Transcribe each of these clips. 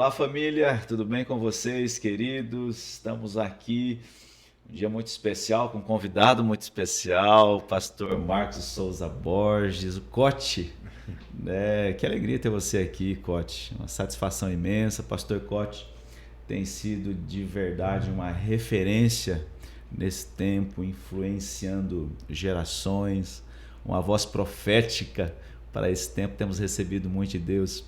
Fala família, tudo bem com vocês, queridos? Estamos aqui, um dia muito especial, com um convidado muito especial, o pastor Marcos Souza Borges, o Cote, né? Que alegria ter você aqui, Cote, uma satisfação imensa. Pastor Cote tem sido de verdade uma referência nesse tempo, influenciando gerações, uma voz profética para esse tempo. Temos recebido muito de Deus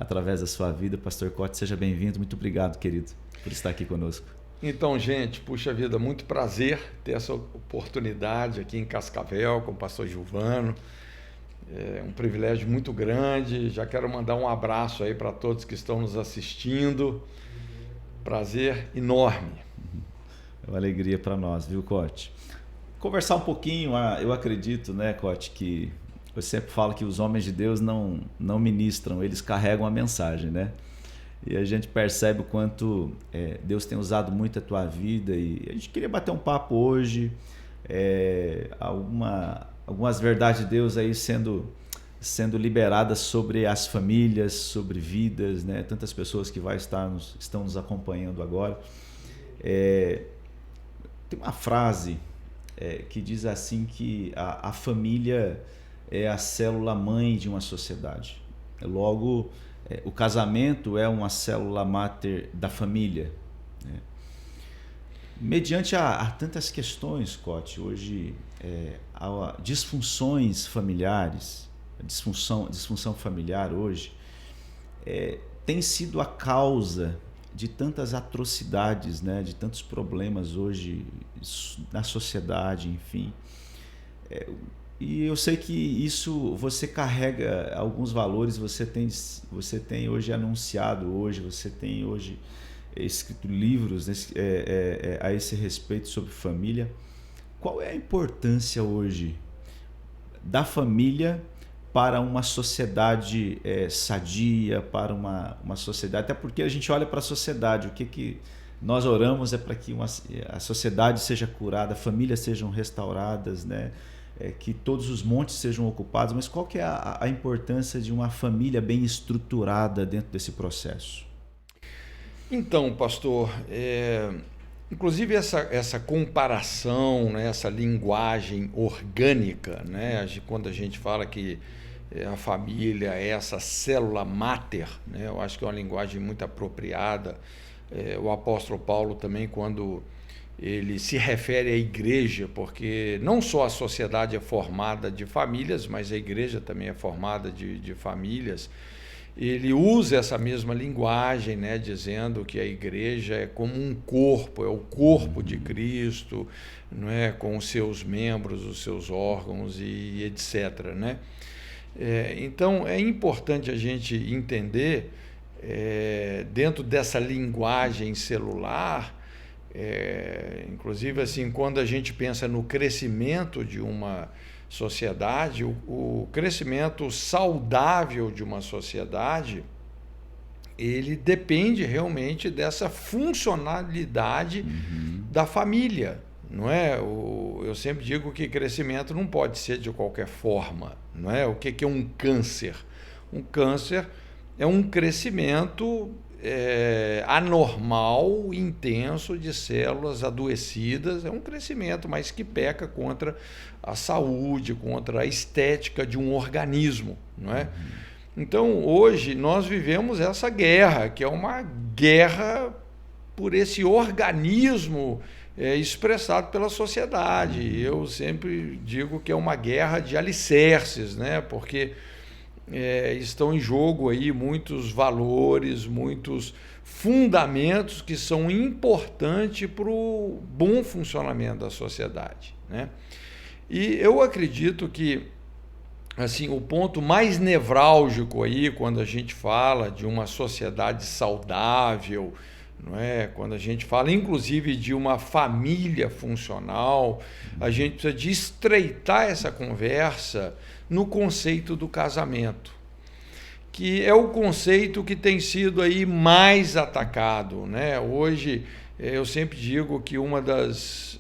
através da sua vida. Pastor Cote, seja bem-vindo. Muito obrigado, querido, por estar aqui conosco. Então, gente, puxa vida, muito prazer ter essa oportunidade aqui em Cascavel com o pastor Gilvano. É um privilégio muito grande. Já quero mandar um abraço aí para todos que estão nos assistindo. Prazer enorme. É uma alegria para nós, viu, Cote? Conversar um pouquinho, eu acredito, né, Cote, que eu sempre falo que os homens de Deus não ministram, eles carregam a mensagem, né? E a gente percebe o quanto Deus tem usado muito a tua vida, e a gente queria bater um papo hoje, algumas verdades de Deus aí sendo liberadas sobre as famílias, sobre vidas, né? Tantas pessoas que estão nos acompanhando agora. Tem uma frase que diz assim que a família é a célula-mãe de uma sociedade. Logo, o casamento é uma célula-máter da família, né? Mediante a tantas questões, Cote, hoje, há disfunções familiares, a disfunção familiar hoje tem sido a causa de tantas atrocidades, né? De tantos problemas hoje na sociedade, enfim. E eu sei que isso, você carrega alguns valores, você tem hoje anunciado, você tem hoje escrito livros a esse respeito sobre família. Qual é a importância hoje da família para uma sociedade sadia, para uma sociedade? Até porque a gente olha para a sociedade, o que nós oramos é para que a sociedade seja curada, famílias sejam restauradas, né? Que todos os montes sejam ocupados, mas qual que é a importância de uma família bem estruturada dentro desse processo? Então, pastor, inclusive essa comparação, né, essa linguagem orgânica, né, quando a gente fala que a família é essa célula máter, né, eu acho que é uma linguagem muito apropriada. O apóstolo Paulo também, quando ele se refere à igreja, porque não só a sociedade é formada de famílias, mas a igreja também é formada de famílias. Ele usa essa mesma linguagem, né, dizendo que a igreja é como um corpo, é o corpo de Cristo, não é, com os seus membros, os seus órgãos e etc., né? Então é importante a gente entender, dentro dessa linguagem celular, inclusive assim, quando a gente pensa no crescimento de uma sociedade, o crescimento saudável de uma sociedade, ele depende realmente dessa funcionalidade da família, não é? Eu sempre digo que crescimento não pode ser de qualquer forma, não é? O que é um câncer? Um câncer é um crescimento anormal, intenso de células adoecidas, é um crescimento, mas que peca contra a saúde, contra a estética de um organismo, não é? Então, hoje, nós vivemos essa guerra, que é uma guerra por esse organismo expressado pela sociedade. Eu sempre digo que é uma guerra de alicerces, né? Porque estão em jogo aí muitos valores, muitos fundamentos que são importantes para o bom funcionamento da sociedade, né? E eu acredito que assim, o ponto mais nevrálgico aí, quando a gente fala de uma sociedade saudável, não é? Quando a gente fala inclusive de uma família funcional, a gente precisa de estreitar essa conversa no conceito do casamento, que é o conceito que tem sido aí mais atacado, né? Hoje eu sempre digo que uma das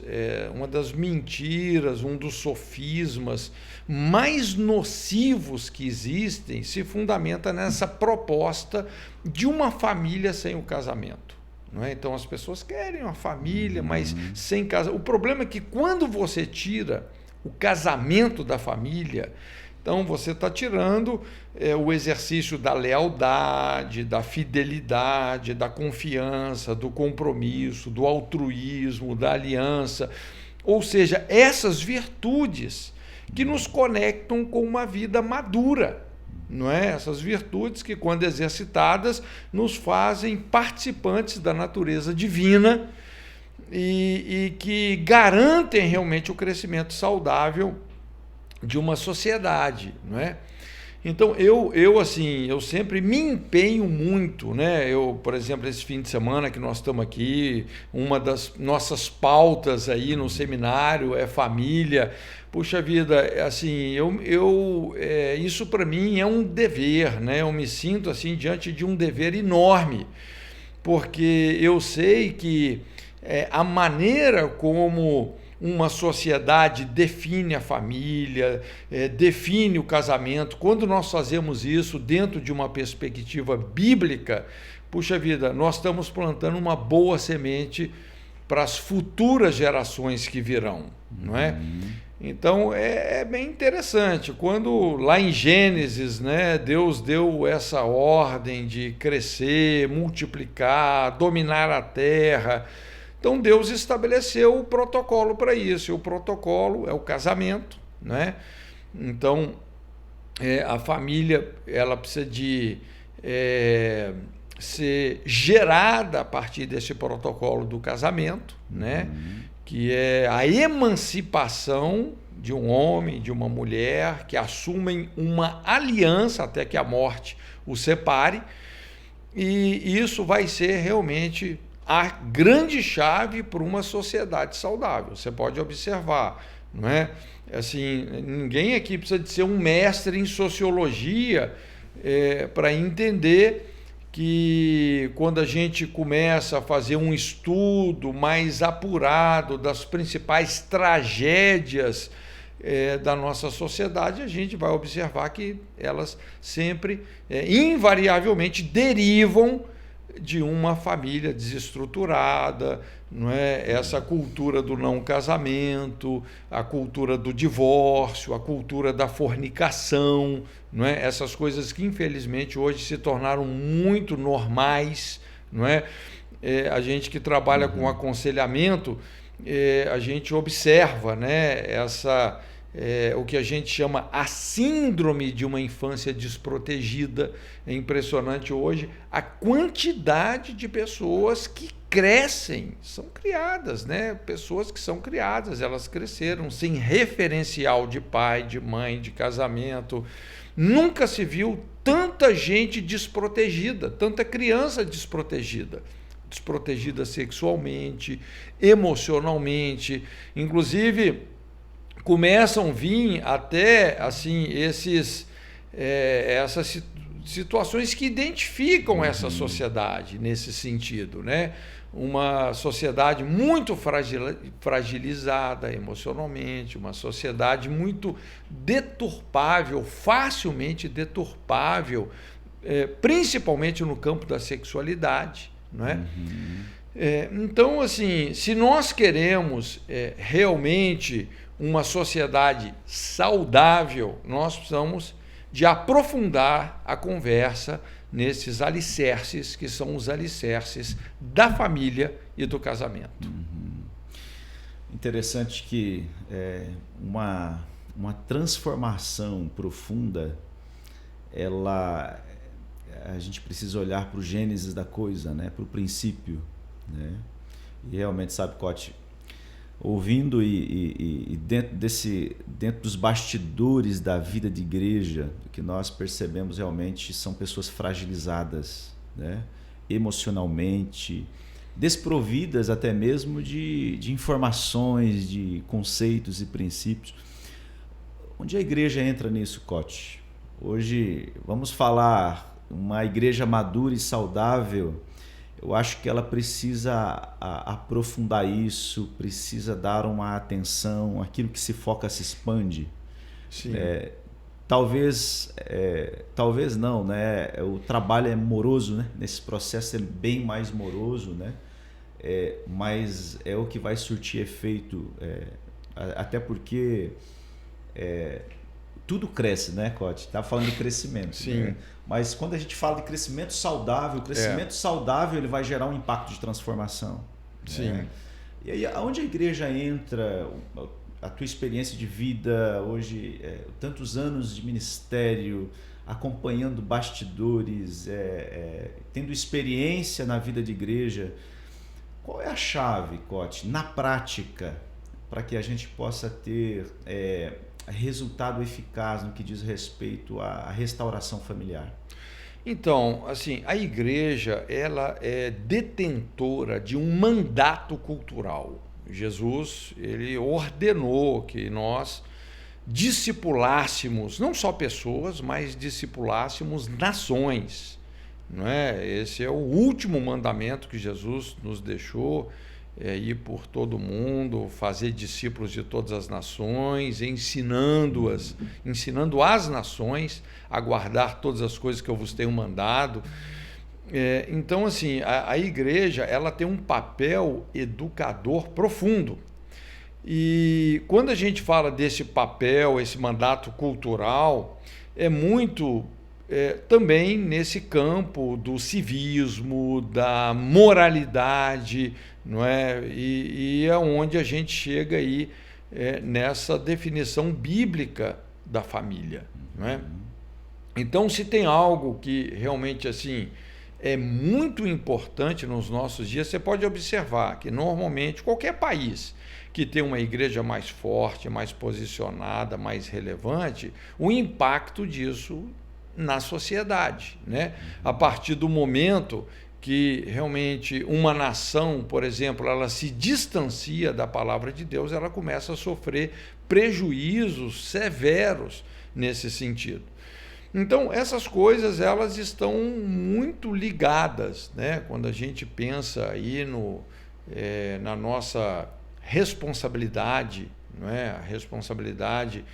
mentiras, um dos sofismas mais nocivos que existem se fundamenta nessa proposta de uma família sem o casamento. Não é? Então as pessoas querem uma família, mas sem casamento. O problema é que quando você tira o casamento da família, então você está tirando o exercício da lealdade, da fidelidade, da confiança, do compromisso, do altruísmo, da aliança. Ou seja, essas virtudes que nos conectam com uma vida madura. Não é? Essas virtudes que, quando exercitadas, nos fazem participantes da natureza divina e que garantem realmente o crescimento saudável de uma sociedade, não é? Então eu sempre me empenho muito, né? Por exemplo, esse fim de semana que nós estamos aqui, uma das nossas pautas aí no seminário é família. Puxa vida, assim, isso para mim é um dever, né? Eu me sinto assim diante de um dever enorme, porque eu sei que a maneira como uma sociedade define a família, define o casamento. Quando nós fazemos isso dentro de uma perspectiva bíblica, puxa vida, nós estamos plantando uma boa semente para as futuras gerações que virão, não é? Então é bem interessante. Quando lá em Gênesis, né, Deus deu essa ordem de crescer, multiplicar, dominar a terra. Então Deus estabeleceu o protocolo para isso, e o protocolo é o casamento, né? Então a família ela precisa de ser gerada a partir desse protocolo do casamento, né? Que é a emancipação de um homem, de uma mulher, que assumem uma aliança até que a morte os separe, e isso vai ser realmente a grande chave para uma sociedade saudável. Você pode observar, não é? Assim, ninguém aqui precisa de ser um mestre em sociologia para entender que quando a gente começa a fazer um estudo mais apurado das principais tragédias da nossa sociedade, a gente vai observar que elas sempre, invariavelmente, derivam de uma família desestruturada, não é? Essa cultura do não casamento, a cultura do divórcio, a cultura da fornicação, não é? Essas coisas que infelizmente hoje se tornaram muito normais, não é? A gente que trabalha com aconselhamento, a gente observa, né, o que a gente chama a síndrome de uma infância desprotegida. É impressionante hoje a quantidade de pessoas que crescem, são criadas, né? Pessoas que são criadas, elas cresceram sem referencial de pai, de mãe, de casamento. Nunca se viu tanta gente desprotegida, tanta criança desprotegida sexualmente, emocionalmente, inclusive começam a vir até assim essas situações que identificam essa sociedade nesse sentido, né? Uma sociedade muito fragilizada emocionalmente, uma sociedade muito deturpável, facilmente deturpável, principalmente no campo da sexualidade, não é? Então, assim, se nós queremos realmente uma sociedade saudável, nós precisamos de aprofundar a conversa nesses alicerces, que são os alicerces da família e do casamento. Interessante que uma transformação profunda, a gente precisa olhar para o gênesis da coisa, né? Para o princípio, né? E realmente, sabe, Cote, ouvindo e dentro dos bastidores da vida de igreja, o que nós percebemos realmente são pessoas fragilizadas, né? Emocionalmente, desprovidas até mesmo de informações, de conceitos e princípios. Onde a igreja entra nisso, Cote? Hoje vamos falar uma igreja madura e saudável, eu acho que ela precisa aprofundar isso, precisa dar uma atenção, aquilo que se foca se expande. Sim. Talvez não, né? O trabalho é moroso, né? Nesse processo é bem mais moroso, né? Mas é o que vai surtir efeito, até porque tudo cresce, né, Cote? Tá falando de crescimento. Sim. Né? Mas quando a gente fala de crescimento saudável, o crescimento saudável ele vai gerar um impacto de transformação. Sim. Né? E aí, aonde a igreja entra, a tua experiência de vida hoje, tantos anos de ministério, acompanhando bastidores, tendo experiência na vida de igreja, qual é a chave, Cote, na prática, para que a gente possa ter resultado eficaz no que diz respeito à restauração familiar? Então, assim, a igreja ela é detentora de um mandato cultural. Jesus, ele ordenou que nós discipulássemos não só pessoas, mas discipulássemos nações, não é? Esse é o último mandamento que Jesus nos deixou, ir por todo o mundo, fazer discípulos de todas as nações, ensinando as nações a guardar todas as coisas que eu vos tenho mandado. Então, assim, a igreja ela tem um papel educador profundo. E quando a gente fala desse papel, esse mandato cultural, é muito também nesse campo do civismo, da moralidade, não é? E é onde a gente chega aí nessa definição bíblica da família, não é? Então, se tem algo que realmente assim é muito importante nos nossos dias, você pode observar que normalmente qualquer país que tem uma igreja mais forte, mais posicionada, mais relevante, o impacto disso na sociedade, né? A partir do momento que realmente uma nação, por exemplo, ela se distancia da palavra de Deus, ela começa a sofrer prejuízos severos nesse sentido. Então, essas coisas elas estão muito ligadas, né? Quando a gente pensa aí na nossa responsabilidade, não é? A responsabilidade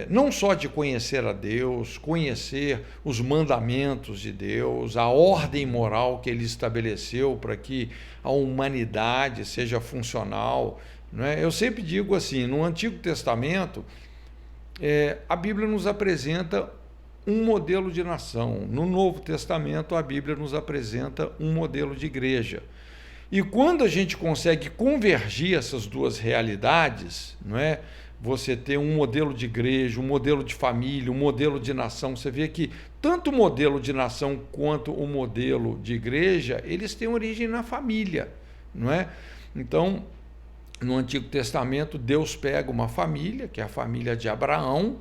não só de conhecer a Deus, conhecer os mandamentos de Deus, a ordem moral que Ele estabeleceu para que a humanidade seja funcional, não é? Eu sempre digo assim, no Antigo Testamento, a Bíblia nos apresenta um modelo de nação. No Novo Testamento, a Bíblia nos apresenta um modelo de igreja. E quando a gente consegue convergir essas duas realidades, não é? Você ter um modelo de igreja, um modelo de família, um modelo de nação, você vê que tanto o modelo de nação quanto o modelo de igreja, eles têm origem na família, não é? Então, no Antigo Testamento, Deus pega uma família, que é a família de Abraão,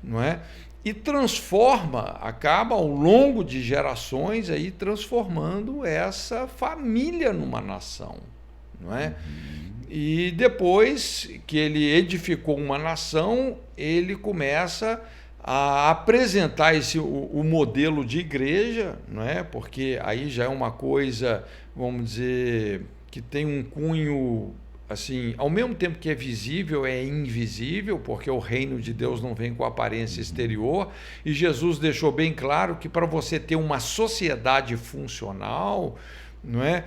não é? E acaba ao longo de gerações aí transformando essa família numa nação, não é? E depois que ele edificou uma nação, ele começa a apresentar o modelo de igreja, não é? Porque aí já é uma coisa, vamos dizer, que tem um cunho assim, ao mesmo tempo que é visível, é invisível, porque o reino de Deus não vem com aparência exterior, e Jesus deixou bem claro que para você ter uma sociedade funcional, não é?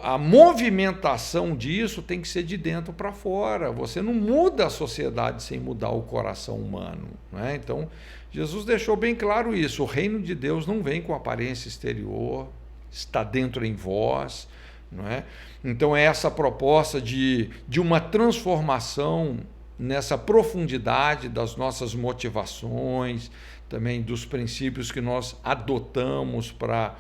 A movimentação disso tem que ser de dentro para fora. Você não muda a sociedade sem mudar o coração humano, não é? Então, Jesus deixou bem claro isso. O reino de Deus não vem com aparência exterior, está dentro em vós, não é? Então, é essa proposta de uma transformação nessa profundidade das nossas motivações, também dos princípios que nós adotamos para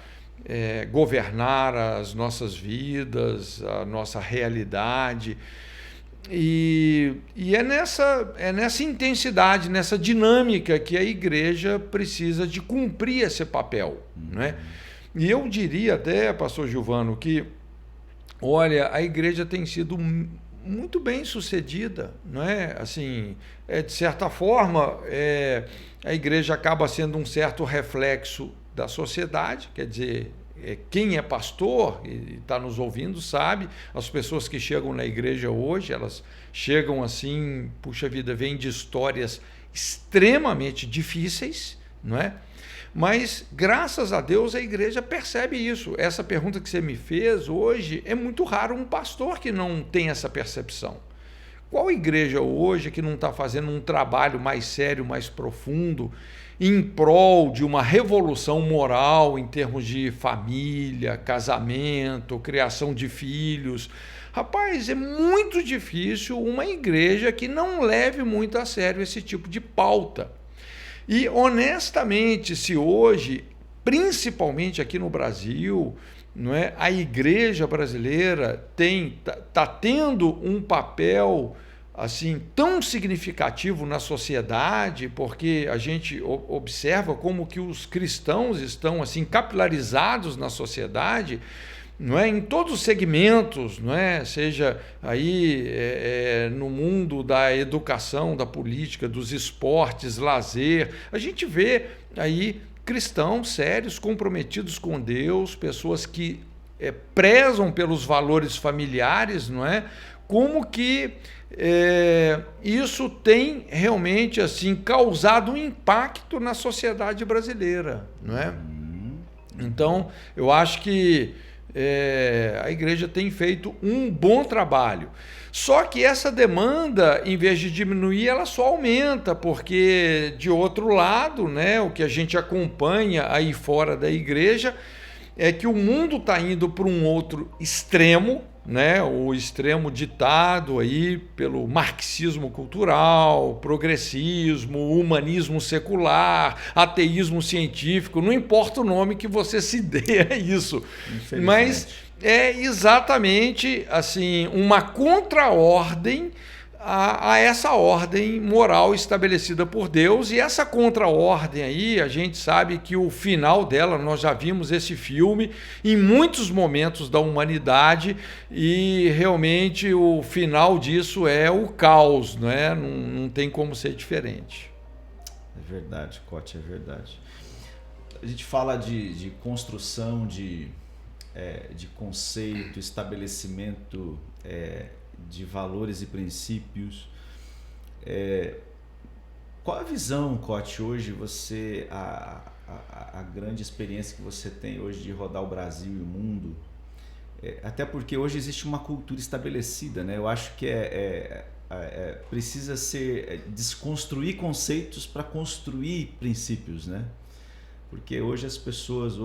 governar as nossas vidas, a nossa realidade. E é nessa intensidade, nessa dinâmica que a igreja precisa de cumprir esse papel, né? E eu diria até, pastor Gilvano, que, olha, a igreja tem sido muito bem sucedida, não é? Assim, de certa forma, a igreja acaba sendo um certo reflexo da sociedade, quer dizer, quem é pastor e está nos ouvindo sabe, as pessoas que chegam na igreja hoje, elas chegam assim, puxa vida, vêm de histórias extremamente difíceis, não é? Mas, graças a Deus, a igreja percebe isso. Essa pergunta que você me fez hoje, é muito raro um pastor que não tem essa percepção. Qual igreja hoje que não está fazendo um trabalho mais sério, mais profundo, em prol de uma revolução moral em termos de família, casamento, criação de filhos? Rapaz, é muito difícil uma igreja que não leve muito a sério esse tipo de pauta. E, honestamente, se hoje, principalmente aqui no Brasil, não é, a igreja brasileira está tendo um papel assim tão significativo na sociedade, porque a gente observa como que os cristãos estão assim capilarizados na sociedade, não é, em todos os segmentos, não é, seja aí no mundo da educação, da política, dos esportes, lazer, a gente vê aí cristãos sérios, comprometidos com Deus, pessoas que prezam pelos valores familiares, não é? Como que isso tem realmente assim causado um impacto na sociedade brasileira, não é? Então, eu acho que a igreja tem feito um bom trabalho. Só que essa demanda, em vez de diminuir, ela só aumenta, porque, de outro lado, né, o que a gente acompanha aí fora da igreja é que o mundo está indo para um outro extremo, né, o extremo ditado aí pelo marxismo cultural, progressismo, humanismo secular, ateísmo científico, não importa o nome que você se dê a isso, mas é exatamente assim uma contraordem a essa ordem moral estabelecida por Deus. E essa contraordem aí, a gente sabe que o final dela, nós já vimos esse filme em muitos momentos da humanidade, e realmente o final disso é o caos, não é? Não tem como ser diferente. É verdade, Cote, é verdade. A gente fala de construção de conceito, estabelecimento de valores e princípios. Qual a visão, Cote, hoje a grande experiência que você tem hoje de rodar o Brasil e o mundo? Até porque hoje existe uma cultura estabelecida, né? Eu acho que precisa ser desconstruir conceitos para construir princípios, né? Porque hoje as pessoas,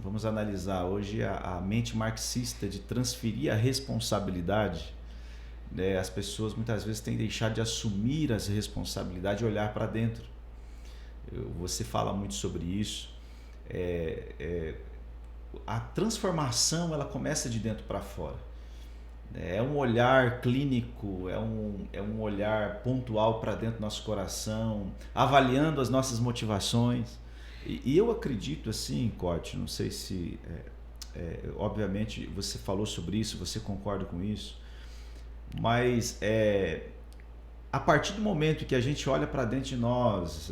vamos analisar, hoje a mente marxista de transferir a responsabilidade, né? As pessoas muitas vezes têm deixado de assumir as responsabilidades e olhar para dentro. Você fala muito sobre isso. A transformação, ela começa de dentro para fora. É um olhar clínico, é um olhar pontual para dentro do nosso coração, avaliando as nossas motivações. E eu acredito assim, Cote, não sei se, obviamente você falou sobre isso, você concorda com isso, mas a partir do momento que a gente olha para dentro de nós,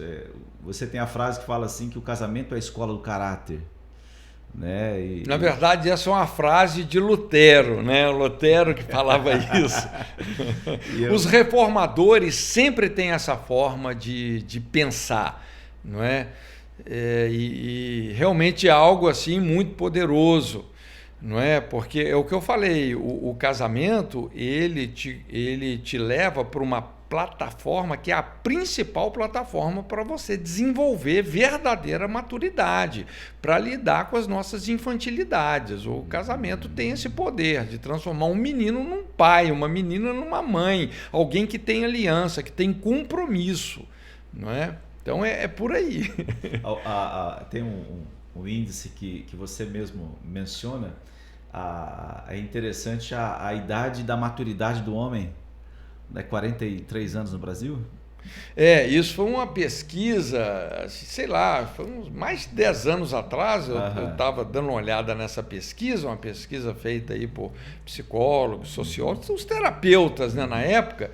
você tem a frase que fala assim, que o casamento é a escola do caráter, né? Na verdade, essa é uma frase de Lutero, né? O Lutero que falava isso. Os reformadores sempre têm essa forma de pensar, não é? E realmente é algo assim muito poderoso, não é? Porque é o que eu falei, o casamento ele te leva para uma plataforma que é a principal plataforma para você desenvolver verdadeira maturidade, para lidar com as nossas infantilidades. O casamento tem esse poder de transformar um menino num pai, uma menina numa mãe, alguém que tem aliança, que tem compromisso, não é? Então é por aí. Tem um índice que você mesmo menciona, é interessante a idade da maturidade do homem, né? 43 anos no Brasil? Isso foi uma pesquisa, sei lá, foi uns mais de 10 anos atrás, eu estava dando uma olhada nessa pesquisa, uma pesquisa feita aí por psicólogos, sociólogos, os terapeutas, né, na época.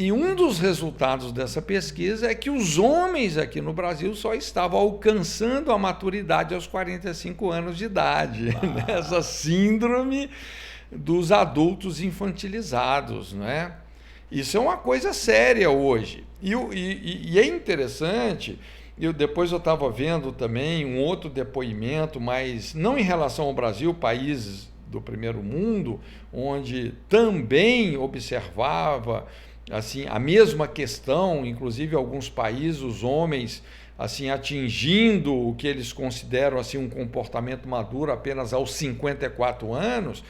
E um dos resultados dessa pesquisa é que os homens aqui no Brasil só estavam alcançando a maturidade aos 45 anos de idade. Essa síndrome dos adultos infantilizados, né? Isso é uma coisa séria hoje. E é interessante, depois eu estava vendo também um outro depoimento, mas não em relação ao Brasil, países do primeiro mundo, onde também observava assim a mesma questão, inclusive alguns países, os homens assim atingindo o que eles consideram assim um comportamento maduro apenas aos 54 anos,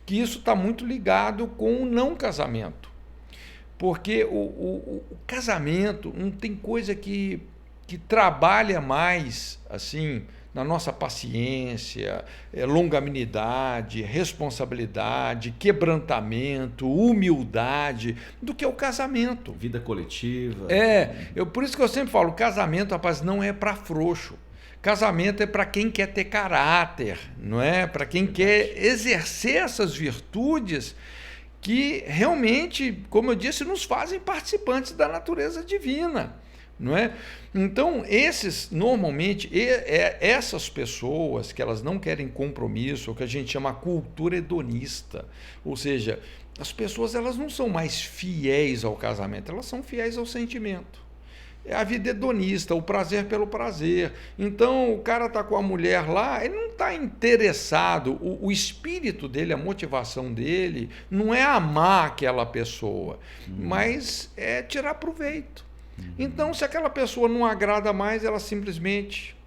que isso está muito ligado com o não casamento. Porque o casamento não tem coisa que trabalha mais assim na nossa paciência, longanimidade, responsabilidade, quebrantamento, humildade, do que o casamento. Vida coletiva. Por isso que eu sempre falo, casamento, rapaz, não é para frouxo. Casamento é para quem quer ter caráter, não é? Para quem quer exercer essas virtudes que realmente, como eu disse, nos fazem participantes da natureza divina. Não é? Então, normalmente, essas pessoas que elas não querem compromisso, o que a gente chama cultura hedonista, ou seja, as pessoas elas não são mais fiéis ao casamento, elas são fiéis ao sentimento. É a vida hedonista, o prazer pelo prazer. Então, o cara está com a mulher lá, ele não está interessado, o espírito dele, a motivação dele, não é amar aquela pessoa, mas é tirar proveito. Então, se aquela pessoa não agrada mais, ela simplesmente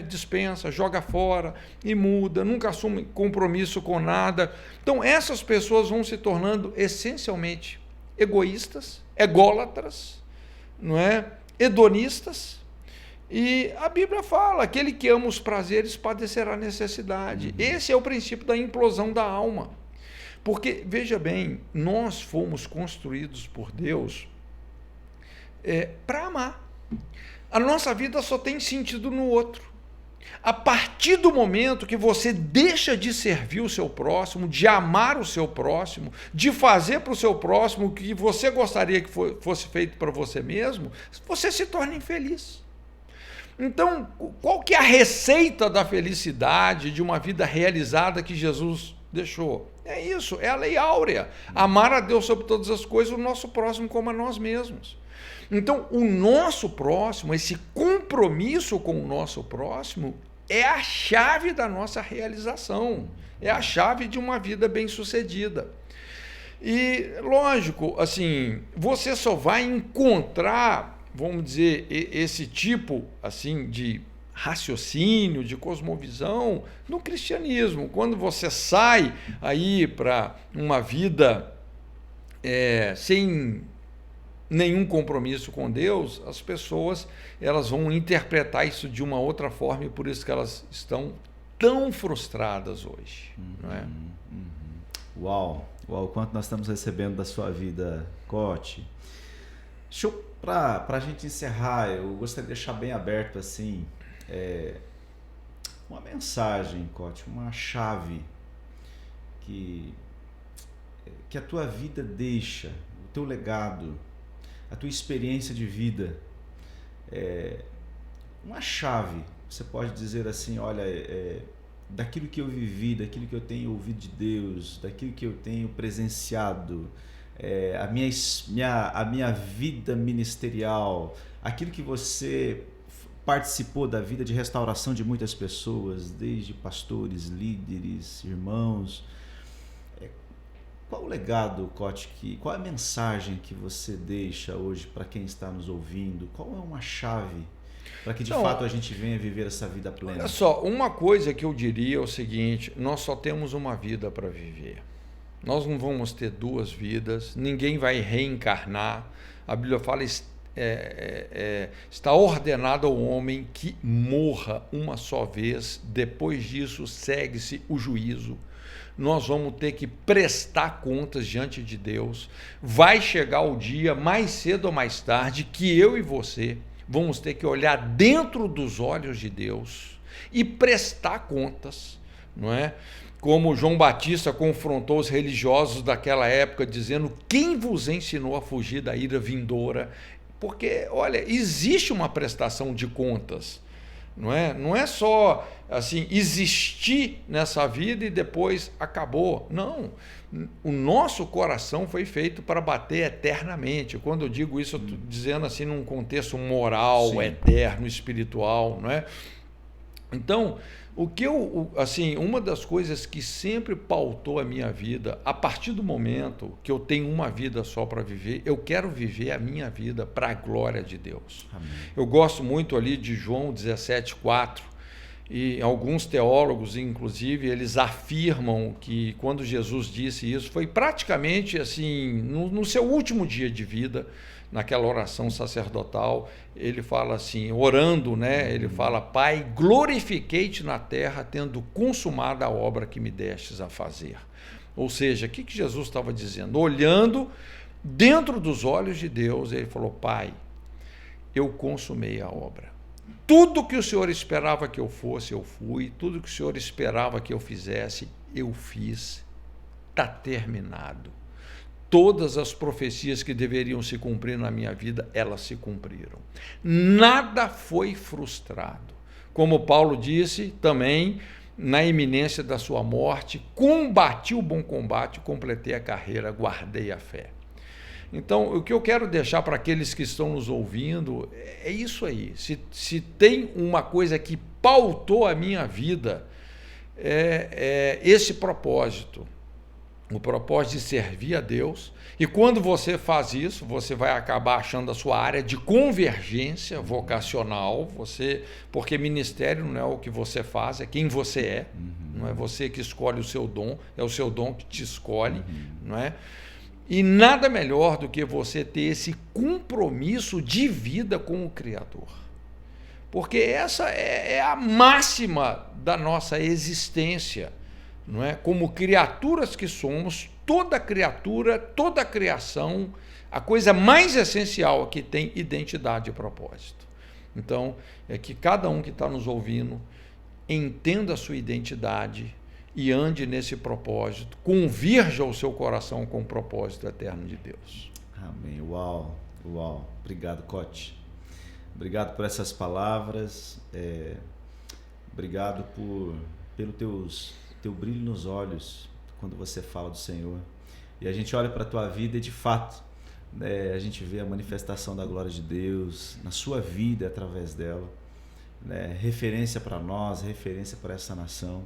dispensa, joga fora e muda, nunca assume compromisso com nada. Então, essas pessoas vão se tornando essencialmente egoístas, ególatras, não é? Hedonistas. E a Bíblia fala, aquele que ama os prazeres padecerá a necessidade. Esse é o princípio da implosão da alma. Porque, veja bem, nós fomos construídos por Deus para amar. A nossa vida só tem sentido no outro. A partir do momento que você deixa de servir o seu próximo, de amar o seu próximo, de fazer para o seu próximo o que você gostaria que fosse feito para você mesmo, você se torna infeliz. Então, qual que é a receita da felicidade, de uma vida realizada que Jesus deixou? É isso, é a lei áurea. Amar a Deus sobre todas as coisas, o nosso próximo como a nós mesmos. Então, o nosso próximo, esse compromisso com o nosso próximo, é a chave da nossa realização, é a chave de uma vida bem-sucedida. E, lógico, assim, você só vai encontrar, vamos dizer, esse tipo assim de raciocínio, de cosmovisão no cristianismo. Quando você sai aí para uma vida sem nenhum compromisso com Deus, as pessoas elas vão interpretar isso de uma outra forma e por isso que elas estão tão frustradas hoje. Não é? Uau, quanto nós estamos recebendo da sua vida, Cote. Para a gente encerrar, eu gostaria de deixar bem aberto assim, uma mensagem, Cote, uma chave que a tua vida deixa, o teu legado, a tua experiência de vida, uma chave. Você pode dizer assim, olha, daquilo que eu vivi, daquilo que eu tenho ouvido de Deus, daquilo que eu tenho presenciado, a minha vida ministerial, aquilo que você participou da vida de restauração de muitas pessoas, desde pastores, líderes, irmãos. Qual o legado, Cote, qual é a mensagem que você deixa hoje para quem está nos ouvindo? Qual é uma chave para que de fato a gente venha viver essa vida plena? Olha só, uma coisa que eu diria é o seguinte, nós só temos uma vida para viver. Nós não vamos ter duas vidas, ninguém vai reencarnar. A Bíblia fala, está ordenado ao homem que morra uma só vez, depois disso segue-se o juízo. Nós vamos ter que prestar contas diante de Deus. Vai chegar o dia, mais cedo ou mais tarde, que eu e você vamos ter que olhar dentro dos olhos de Deus e prestar contas, não é? como João Batista confrontou os religiosos daquela época, dizendo: quem vos ensinou a fugir da ira vindoura? Porque, olha, existe uma prestação de contas. Não é só assim existir nessa vida e depois acabou. Não. O nosso coração foi feito para bater eternamente. Quando eu digo isso, eu estou dizendo assim num contexto moral, sim, eterno, espiritual, não é? Então, uma das coisas que sempre pautou a minha vida, a partir do momento que eu tenho uma vida só para viver, eu quero viver a minha vida para a glória de Deus. Amém. Eu gosto muito ali de João 17,4, e alguns teólogos, inclusive, eles afirmam que quando Jesus disse isso, foi praticamente assim, no seu último dia de vida, naquela oração sacerdotal, ele fala assim, orando, né? Ele fala: Pai, glorifiquei-te na terra, tendo consumado a obra que me destes a fazer. Ou seja, o que Jesus estava dizendo? Olhando dentro dos olhos de Deus, ele falou: Pai, eu consumei a obra. Tudo que o Senhor esperava que eu fosse, eu fui. Tudo que o Senhor esperava que eu fizesse, eu fiz. Está terminado. Todas as profecias que deveriam se cumprir na minha vida, elas se cumpriram. Nada foi frustrado. Como Paulo disse também, na iminência da sua morte, combati o bom combate, completei a carreira, guardei a fé. Então, o que eu quero deixar para aqueles que estão nos ouvindo é isso aí. Se tem uma coisa que pautou a minha vida, é esse propósito. O propósito de servir a Deus. E quando você faz isso, você vai acabar achando a sua área de convergência vocacional, porque ministério não é o que você faz, é quem você é. Não é você que escolhe o seu dom, é o seu dom que te escolhe, não é? E nada melhor do que você ter esse compromisso de vida com o Criador. Porque essa é a máxima da nossa existência. Não é? Como criaturas que somos, toda criatura, toda criação, a coisa mais essencial é que tem identidade e propósito. Então, é que cada um que está nos ouvindo entenda a sua identidade e ande nesse propósito, convirja o seu coração com o propósito eterno de Deus. Amém. Uau, uau. Obrigado, Cote. Obrigado por essas palavras. Obrigado pelo teu brilho nos olhos quando você fala do Senhor. E a gente olha para a tua vida e, de fato, né, a gente vê a manifestação da glória de Deus na sua vida através dela. Né, referência para nós, referência para essa nação.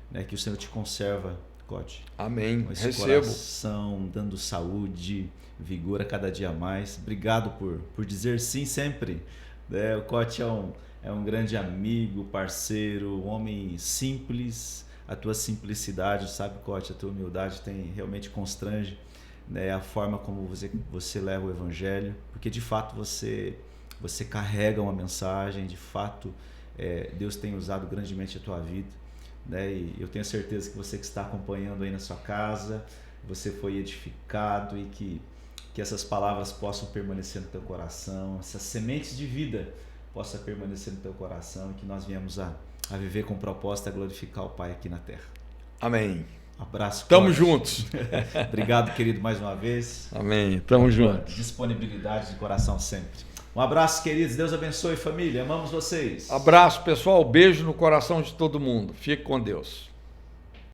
Né, que o Senhor te conserva, Cote. Amém. Com esse Recebo. coração, dando saúde, vigor a cada dia mais. Obrigado por dizer sim sempre. Né, o Cote é um grande amigo, parceiro, um homem simples. A tua simplicidade, sabe, Cote, a tua humildade realmente constrange, né, a forma como você leva o Evangelho, porque de fato você carrega uma mensagem, de fato Deus tem usado grandemente a tua vida, né, e eu tenho certeza que você que está acompanhando aí na sua casa, você foi edificado e que essas palavras possam permanecer no teu coração, essas sementes de vida possam permanecer no teu coração e que nós viemos a viver com propósito, a glorificar o Pai aqui na terra. Amém. Abraço. Tamo juntos. Obrigado, querido, mais uma vez. Amém. Tamo juntos. Disponibilidade de coração sempre. Um abraço, queridos. Deus abençoe, família. Amamos vocês. Abraço, pessoal. Beijo no coração de todo mundo. Fique com Deus.